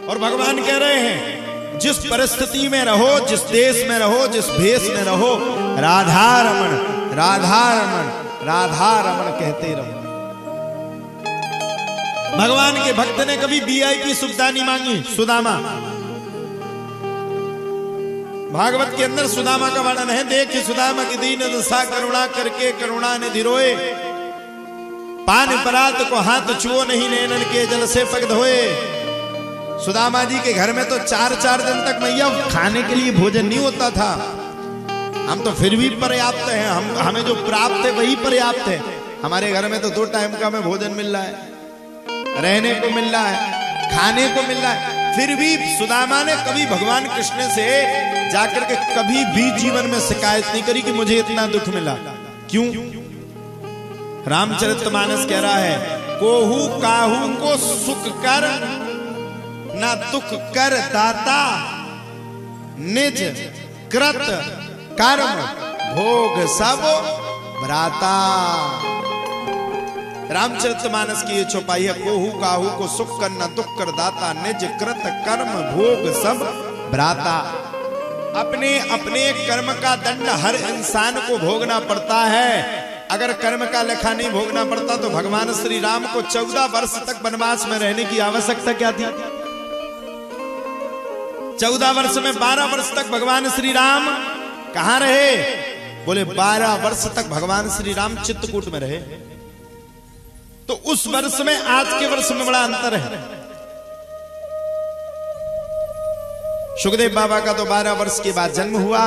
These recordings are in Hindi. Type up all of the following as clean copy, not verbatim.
और भगवान कह रहे हैं जिस परिस्थिति में रहो, जिस देश में रहो, जिस भेष में रहो, राधा रमन राधा रमन राधा रमन कहते रहो। भगवान के भक्त ने कभी वीआईपी सुविधा नहीं मांगी। सुदामा, भागवत के अंदर सुदामा का वर्णन है। देख सुदामा की दीन दशा करुणा करके करुणा निधि रोए, पान परात को हाथ छुओ नहीं, नैनन के जल से पग धोए। सुदामा जी के घर में तो 4-4 दिन तक मैया खाने के लिए भोजन नहीं होता था। हम तो फिर भी पर्याप्त हैं, हमें जो प्राप्त है वही पर्याप्त है। हमारे घर में तो 2 टाइम का हमें भोजन मिल रहा है, रहने को मिल रहा है, खाने को मिल रहा है। फिर भी सुदामा ने कभी भगवान कृष्ण से जाकर के कभी भी जीवन में शिकायत नहीं करी कि मुझे इतना दुख मिला। क्यों? रामचरितमानस कह रहा है, कोहू काहू को सुख कर ना दुख कर दाता, निज कृत कर्म भोग सब भ्राता। रामचरितमानस की ये चौपाई है, कोहू काहू को सुख कर ना दुख कर दाता, निज कृत कर्म भोग सब भ्राता। अपने अपने कर्म का दंड हर इंसान को भोगना पड़ता है। अगर कर्म का लेखा नहीं भोगना पड़ता तो भगवान श्री राम को 14 वर्ष तक वनवास में रहने की आवश्यकता क्या थी? 14 वर्ष में 12 वर्ष तक भगवान श्री राम कहां रहे? बोले 12 वर्ष तक भगवान श्री राम चित्रकूट में रहे। तो उस वर्ष में आज के वर्ष में बड़ा अंतर है। सुखदेव बाबा का तो 12 वर्ष के बाद जन्म हुआ।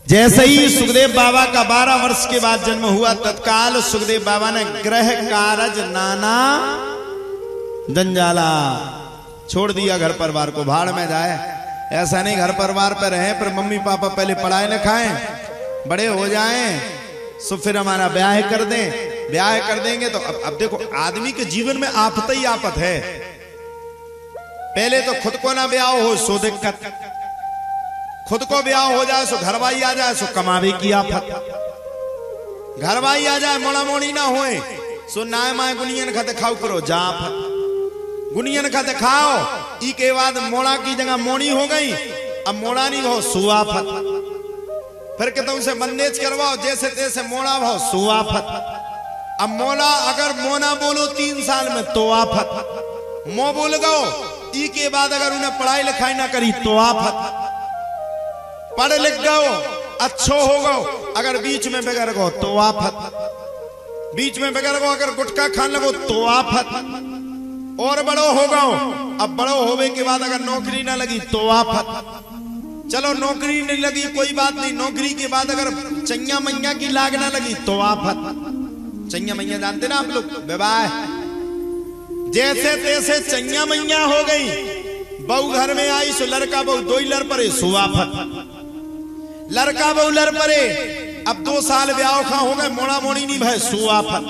जैसे ही सुखदेव बाबा का 12 वर्ष के बाद जन्म हुआ, तत्काल सुखदेव बाबा ने ग्रह कारज नाना जंजाला छोड़ दिया। घर परिवार को भाड़ में जाए, ऐसा नहीं घर परिवार पर रहे, पर मम्मी पापा पहले पढ़ाए लिखाएं, बड़े हो जाएं, सो फिर हमारा ब्याह कर दें। ब्याह कर देंगे तो अब देखो, आदमी के जीवन में आफत ही आफत है। पहले तो खुद को ना ब्याह हो सो दिक्कत, खुद को ब्याह हो जाए सो घरवाई आ जाए सो कमावे की आफत, घरवाई आ जाए मोड़ा मोड़ी ना होए सो नाय माय गुनियन खा दिखाओ करो जा आफत, गुनियन खा दिखाओ ई के बाद मोड़ा की जगह मोड़ी हो गई, अब मोड़ा नहीं हो सुआफत। फिर कहता हूं से बंदेज करवाओ, जैसे तैसे मोड़ा भाव सुआफत। अब मोला अगर मोना बोलो 3 साल में तो आफत, मो बोल गो ई के बाद अगर उन्हें पढ़ाई लिखाई ना करी तो आफत। पढ़ लिख गो अच्छो हो गो, अगर बीच में बिगड़ गो तो आफत, बीच में बिगड़ गो अगर गुटखा खान लगो तो आफत। और बड़ो हो गो, अब बड़ो होने के बाद अगर नौकरी ना लगी तो आफत। चलो नौकरी नहीं लगी कोई बात नहीं, नौकरी के बाद अगर चैया मैया की लाग ना लगी तो आफत। चैया मैया जानते ना आप लोग, विवाह जैसे तैसे चैया मैया हो गई, बहू घर में आई सो लड़का बहू 2 लड़ परे सुआफत, लड़का बहू लड़ परे। अब 2 साल ब्याह खा हो गए, मोड़ा मोड़ी नहीं भाई सुआफत।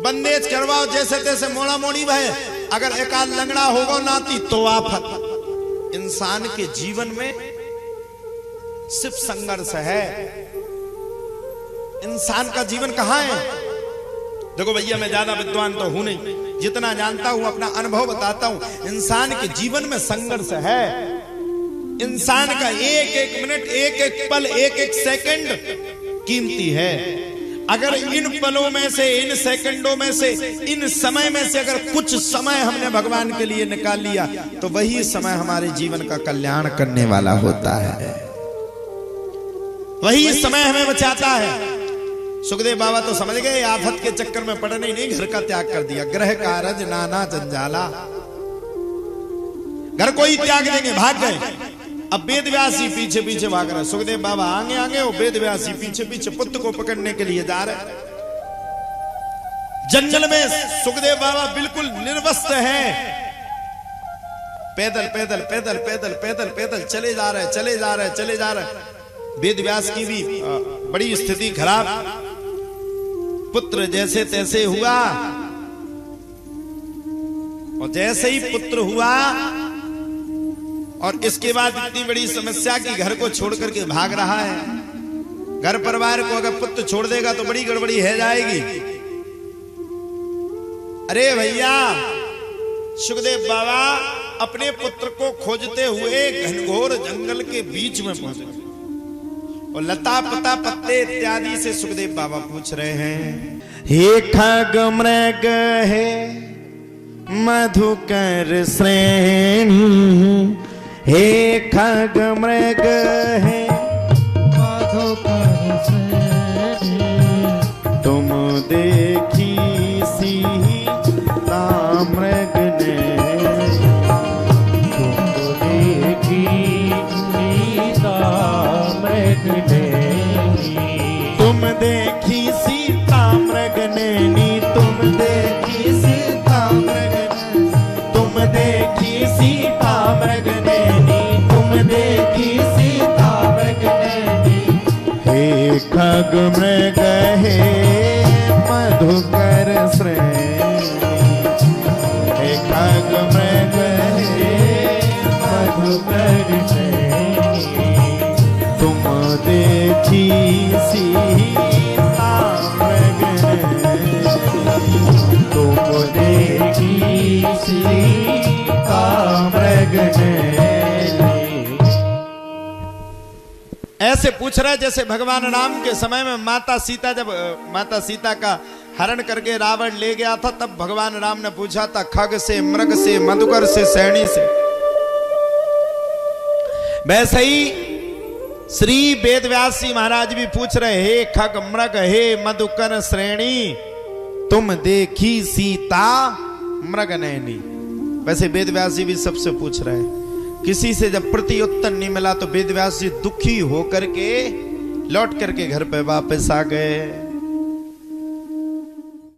बंदेज करवाओ जैसे तैसे मोड़ा मोड़ी भाई, अगर एकाध लंगड़ा होगा नाती तो आफत। इंसान के जीवन में सिर्फ संघर्ष है। इंसान का जीवन कहां है? देखो भैया, मैं ज्यादा विद्वान तो हूं नहीं, जितना जानता हूं अपना अनुभव बताता हूं। इंसान के जीवन में संघर्ष है। इंसान का एक एक मिनट, एक एक पल, एक एक सेकंड कीमती है। अगर इन पलों में से, इन सेकंडों में से, इन समय में से अगर कुछ समय हमने भगवान के लिए निकाल लिया तो वही समय हमारे जीवन का कल्याण करने वाला होता है, वही समय हमें बचाता है। सुखदेव बाबा तो समझ गए, आफत के चक्कर में पड़ने ही नहीं, घर का त्याग कर दिया। ग्रह कारज नाना जंजाला, घर को ही त्याग देंगे, भाग गए। अब वेद व्यासी पीछे पीछे भाग रहे, सुखदेव बाबा आगे आगे और वेद व्यासी पीछे पीछे पुत्र को पकड़ने के लिए जा रहे। जंगल में सुखदेव बाबा बिल्कुल निर्वस्त्र हैं, पैदल पैदल पैदल पैदल पैदल पैदल चले जा रहे, चले जा रहे, चले जा रहे। वेद व्यास की भी बड़ी स्थिति खराब, पुत्र जैसे तैसे हुआ, और जैसे ही पुत्र हुआ और इसके बाद इतनी बड़ी समस्या कि घर को छोड़ करके भाग रहा है। घर परिवार को अगर पुत्र छोड़ देगा तो बड़ी गड़बड़ी है जाएगी। अरे भैया, सुखदेव बाबा अपने पुत्र को खोजते हुए घनघोर जंगल के बीच में पहुंचे और लता पता पत्ते इत्यादि से सुखदेव बाबा पूछ रहे हैं, हे खग मृग है मधुकर श्रेणी, हे खग मृग है मधुकर श्रेणी, तुम देखी सीता मृग ने, तुम देखी सीता मृग ने, तुम देखी सीता मृग नैनी, तुम देखी सीता मृग, तुम देखी सीता मृग नैनी, तुम देखी सीता मृग नैनी, हे खग मृग हे मधुकर श्रेणी, हे खग मृग हे मधुकर श्रेणी, तुम देखी सीता मृग नैनी, तुम देखी सीता मृग नैनी। ऐसे पूछ रहा है जैसे भगवान राम के समय में माता सीता, जब माता सीता का हरण करके रावण ले गया था, तब भगवान राम ने पूछा था खग से, मृग से, मधुकर से, सैनी से। वैसे ही श्री वेदव्यास जी महाराज भी पूछ रहे, हे खग मृग हे मधुकर श्रेणी, तुम देखी सीता मृग नैनी। वैसे वेदव्यास जी भी सबसे पूछ रहे हैं। किसी से जब प्रति उत्तर नहीं मिला तो वेदव्यास जी दुखी होकर के लौट करके घर पे वापस आ गए।